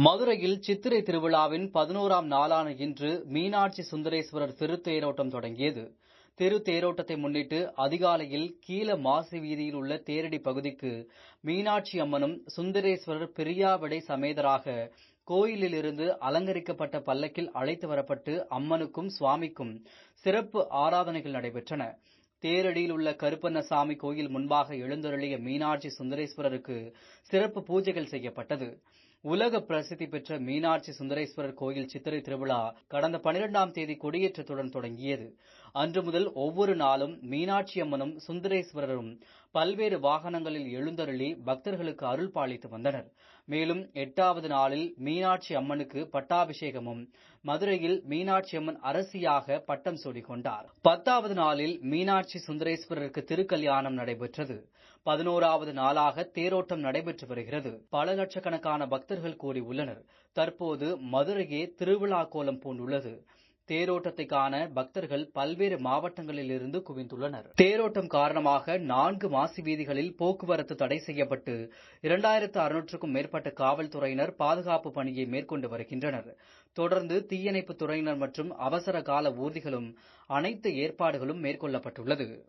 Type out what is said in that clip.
மதுரையில் சித்திரை திருவிழாவின் 11ஆம் நாளான இன்று மீனாட்சி சுந்தரேஸ்வரர் திருத்தேரோட்டம் தொடங்கியது. திருத்தேரோட்டத்தை முன்னிட்டு அதிகாலையில் கீழ மாசி வீதியில் உள்ள தேரடி பகுதிக்கு மீனாட்சி அம்மனும் சுந்தரேஸ்வரர் பிரியாவிடை சமேதராக கோயிலிலிருந்து அலங்கரிக்கப்பட்ட பல்லக்கில் அழைத்து வரப்பட்டு அம்மனுக்கும் சுவாமிக்கும் சிறப்பு ஆராதனைகள் நடைபெற்றன. தேரடியில் உள்ள கருப்பண்ணசாமி கோயில் முன்பாக எழுந்தருளிய மீனாட்சி சுந்தரேஸ்வரருக்கு சிறப்பு பூஜைகள் செய்யப்பட்டது. உலக பிரசித்தி பெற்ற மீனாட்சி சுந்தரேஸ்வரர் கோயில் சித்திரை திருவிழா கடந்த 12ஆம் தேதி கொடியேற்றத்துடன் தொடங்கியது. அன்று முதல் ஒவ்வொரு நாளும் மீனாட்சி அம்மனும் சுந்தரேஸ்வரரும் பல்வேறு வாகனங்களில் எழுந்தருளி பக்தர்களுக்கு அருள் பாலித்து வந்தனர். மேலும் 8வது நாளில் மீனாட்சி அம்மனுக்கு பட்டாபிஷேகமும், மதுரையில் மீனாட்சி அம்மன் அரசியாக பட்டம் சூடிக் கொண்டார். 10வது நாளில் மீனாட்சி சுந்தரேஸ்வரருக்கு திருக்கல்யாணம் நடைபெற்றது. 11வது நாளாக தேரோட்டம் நடைபெற்று வருகிறது. பல லட்சக்கணக்கான பக்தர்கள் கூறியுள்ளனர். தற்போது மதுரையே திருவிழா கோலம் பூண்டுள்ளது. தேரோட்டத்தை காண பக்தர்கள் பல்வேறு மாவட்டங்களில் இருந்து குவிந்துள்ளனர். தேரோட்டம் காரணமாக 4 மாசி வீதிகளில் போக்குவரத்து தடை செய்யப்பட்டு 2600க்கும் மேற்பட்ட காவல்துறையினர் பாதுகாப்பு பணியை மேற்கொண்டு வருகின்றனர். தொடர்ந்து தீயணைப்பு துறையினர் மற்றும் அவசர கால ஊர்திகளும் அனைத்து ஏற்பாடுகளும் மேற்கொள்ளப்பட்டுள்ளது.